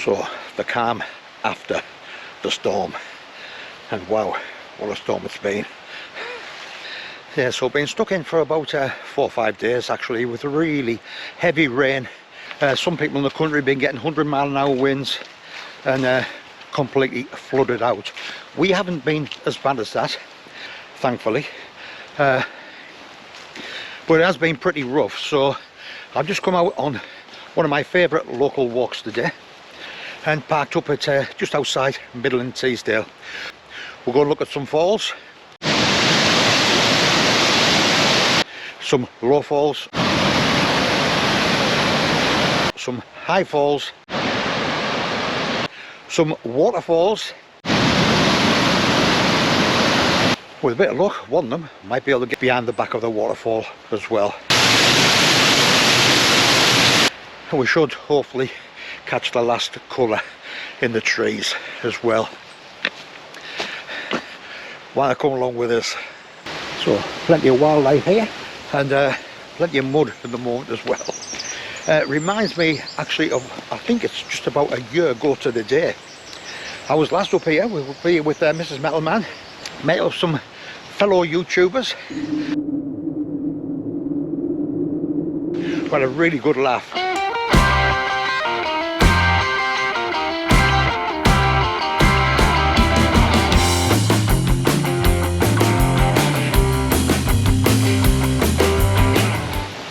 So the calm after the storm, and wow, what a storm it's been. Yeah, so been stuck in for about 4 or 5 days actually, with really heavy rain. Some people in the country have been getting 100-mile-an-hour winds and completely flooded out. We haven't been as bad as that, thankfully, but it has been pretty rough. So I've just come out on one of my favourite local walks today and parked up at just outside Midland Teesdale. We're going to look at some falls, some low falls, some high falls, some waterfalls. With a bit of luck, one of them might be able to get behind the back of the waterfall as well. And we should hopefully catch the last colour in the trees as well. Why not come along with us? So plenty of wildlife here, and plenty of mud at the moment as well. It reminds me actually of, I think it's just about a year ago to the day. I was last up here, we were here with Mrs. Metalman, met up some fellow YouTubers. We had a really good laugh.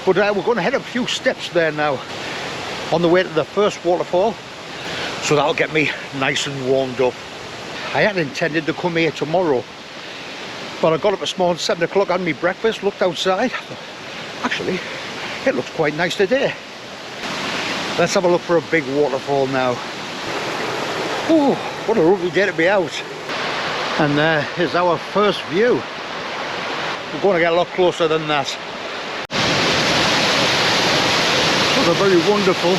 But we're going to head a few steps there now on the way to the first waterfall, so that'll get me nice and warmed up. I had intended to come here tomorrow, but I got up this morning 7 o'clock, had my breakfast, looked outside. Actually, it looks quite nice today. Let's have a look for a big waterfall now. Oh, what a lovely day to be out. And there is our first view. We're going to get a lot closer than that. A very wonderful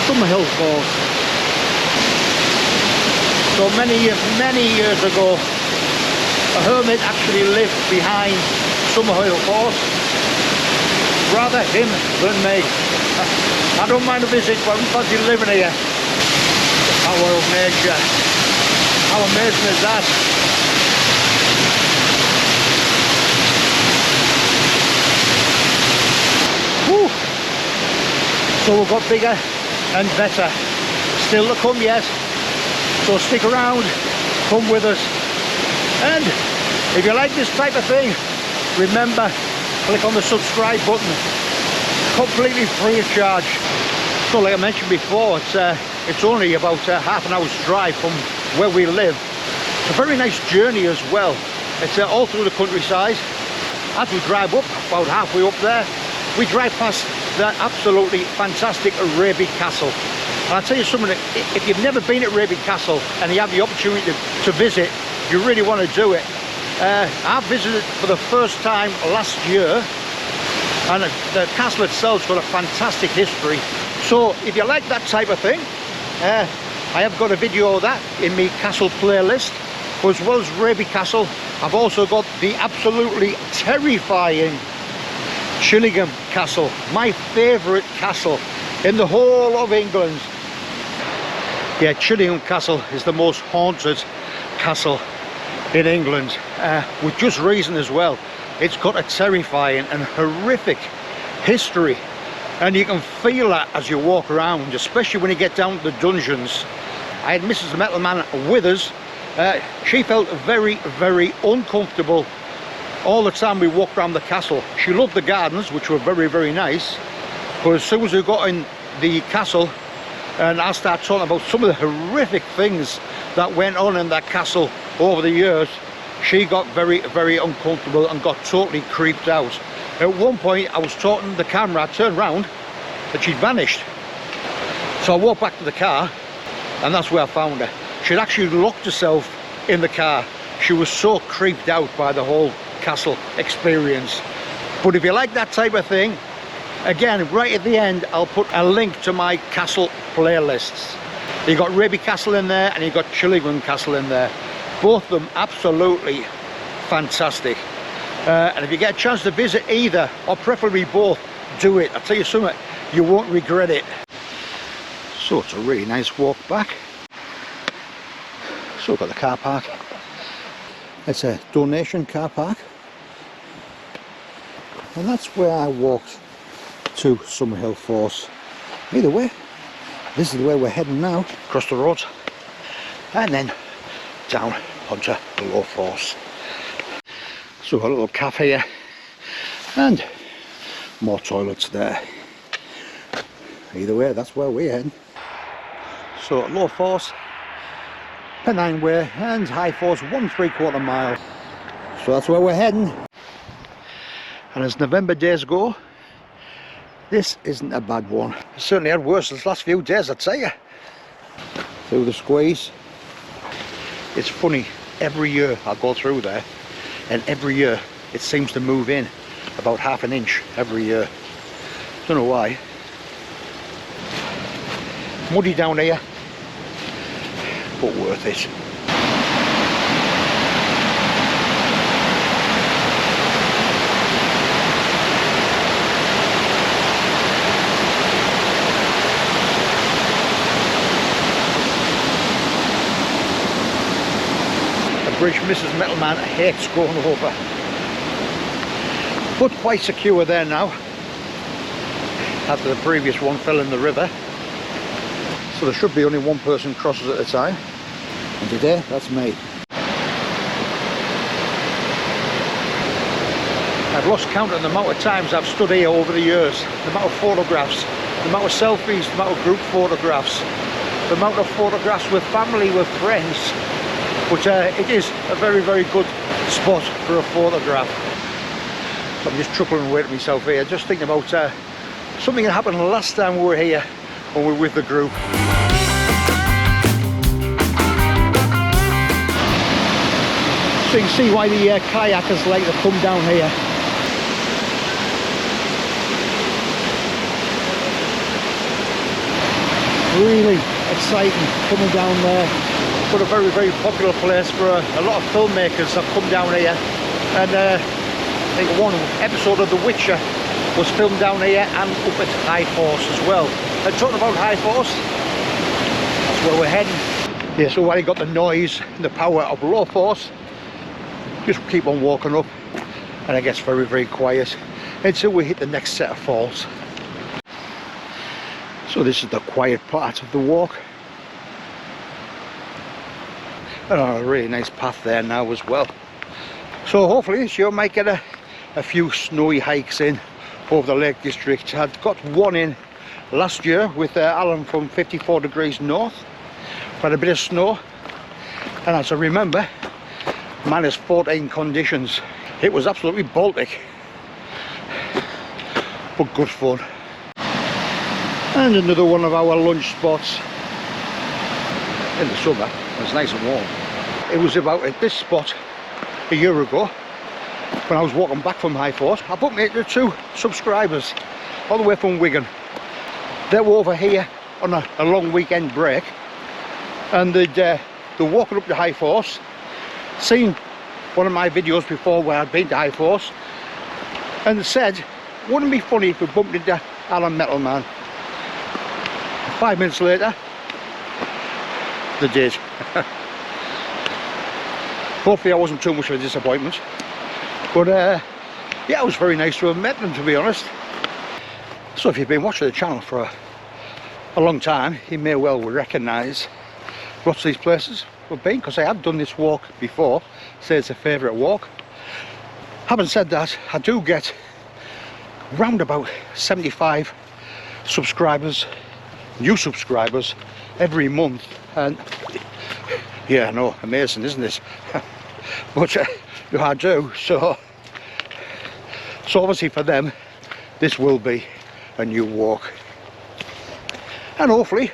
Summerhill Force. So many years ago, a hermit actually lived behind Summerhill Force. Rather him than me. I don't mind a visit, but I'm fancy living here. The power of nature. How amazing is that? Whew. So we've got bigger and better still to come yet, so stick around, come with us, and if you like this type of thing, remember, click on the subscribe button, completely free of charge. So like I mentioned before, it's only about half an hour's drive from where we live. It's a very nice journey as well. It's all through the countryside. As we drive up, about halfway up there, we drive past that absolutely fantastic Raby Castle. And I'll tell you something, if you've never been at Raby Castle and you have the opportunity to visit, you really want to do it. I visited for the first time last year, and the castle itself's got a fantastic history. So if you like that type of thing, I have got a video of that in my castle playlist. As well as Raby Castle, I've also got the absolutely terrifying Chillingham Castle, my favourite castle in the whole of England. Yeah, Chillingham Castle is the most haunted castle in England, with just reason as well. It's got a terrifying and horrific history, and you can feel that as you walk around, especially when you get down to the dungeons. I had Mrs. Metalman with us. She felt very, very uncomfortable all the time we walked around the castle. She loved the gardens, which were very, very nice, but as soon as we got in the castle and I started talking about some of the horrific things that went on in that castle over the years, she got very, very uncomfortable and got totally creeped out. At one point I was talking to the camera, I turned round and she'd vanished. So I walked back to the car, and that's where I found her. She'd actually locked herself in the car. She was so creeped out by the whole castle experience. But if you like that type of thing, again, right at the end I'll put a link to my castle playlists. You got Raby Castle in there and you got Chillingham Castle in there. Both of them absolutely fantastic. And if you get a chance to visit either, or preferably both, do it. I'll tell you something, you won't regret it. So it's a really nice walk back. So we've got the car park. It's a donation car park. And that's where I walked to Summerhill Force. Either way, this is the way we're heading now. Across the road. And then down onto the low force. So we've got a little cafe here. And more toilets there. Either way, that's where we're heading. So low force, Pennine Way, and high force 1 3/4 mile. So that's where we're heading. And as November days go, this isn't a bad one. It's certainly had worse this last few days, I'd say. Through the squeeze. It's funny, every year I go through there, and every year it seems to move in about ½ an inch every year. Don't know why. Muddy down here, but worth it. A bridge Mrs. Metalman hates going over. But quite secure there now, after the previous one fell in the river. So there should be only one person crosses at a time, and today that's me. I've lost count of the amount of times I've stood here over the years, the amount of photographs, the amount of selfies, the amount of group photographs, the amount of photographs with family, with friends. But it is a very, very good spot for a photograph. I'm just chuckling away to myself here, just thinking about something that happened last time we were here when we were with the group. So you can see why the kayakers like to come down here. Really exciting coming down there. But a very, very popular place for a lot of filmmakers have come down here. And I think one episode of The Witcher was filmed down here and up at High Force as well. And talking about High Force, that's where we're heading. Yeah, so while you got the noise and the power of low force, just keep on walking up and it gets very, very quiet until we hit the next set of falls. So this is the quiet part of the walk. And on a really nice path there now as well. So hopefully this year I might get a few snowy hikes in over the Lake District. I'd got one in last year with Alan from 54 Degrees North. Had a bit of snow, and as I remember, -14 conditions. It was absolutely Baltic, but good fun. And another one of our lunch spots in the summer. It's nice and warm. It was about at this spot a year ago when I was walking back from High Force. I bumped into 2 subscribers all the way from Wigan. They were over here on a long weekend break, and they're walking up to High Force, seen one of my videos before where I'd been to High Force, and they said, wouldn't it be funny if we bumped into Alan Metalman? 5 minutes later, they did. Hopefully I wasn't too much of a disappointment, but yeah, it was very nice to have met them, to be honest. So if you've been watching the channel for a long time, you may well recognise lots of these places we've been, because I have done this walk before. Say it's a favourite walk. Having said that, I do get round about 75 subscribers, new subscribers, every month, and yeah, I know, amazing, isn't it? But I do, so obviously for them this will be a new walk, and hopefully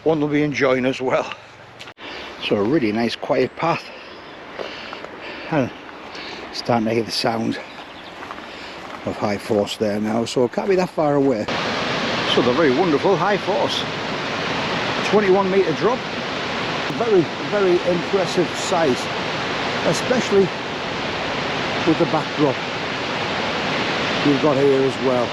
one they'll be enjoying as well. So a really nice quiet path, and starting to hear the sound of High Force there now, so it can't be that far away. So the very wonderful High Force, 21 metre drop. Very, very impressive sight, especially with the backdrop we've got here as well.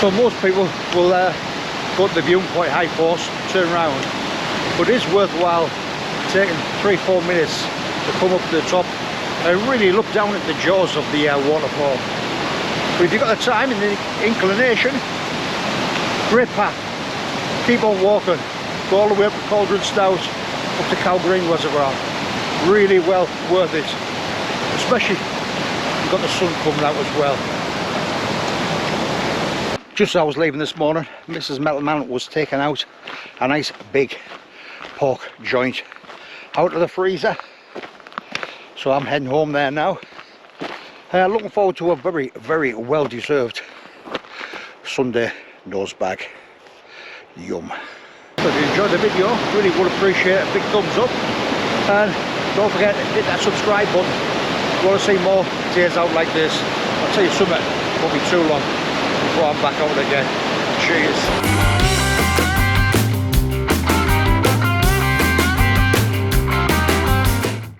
So most people will go to the viewing point, High Force, turn around, but it is worthwhile taking 3-4 minutes to come up to the top and really look down at the jaws of the waterfall. But if you've got the time and the inclination, great path. Keep on walking, go all the way up to Cauldron Stout, up to Cow Green Reservoir. Really well worth it, especially if you've got the sun coming out as well. Just as I was leaving this morning, Mrs. Metalman was taking out a nice big pork joint out of the freezer. So I'm heading home there now. Looking forward to a very, very well deserved Sunday nose bag. Yum. So if you enjoyed the video, really would appreciate a big thumbs up. And don't forget to hit that subscribe button if you want to see more days out like this. I'll tell you something, it won't be too long before I'm back out again. Cheers.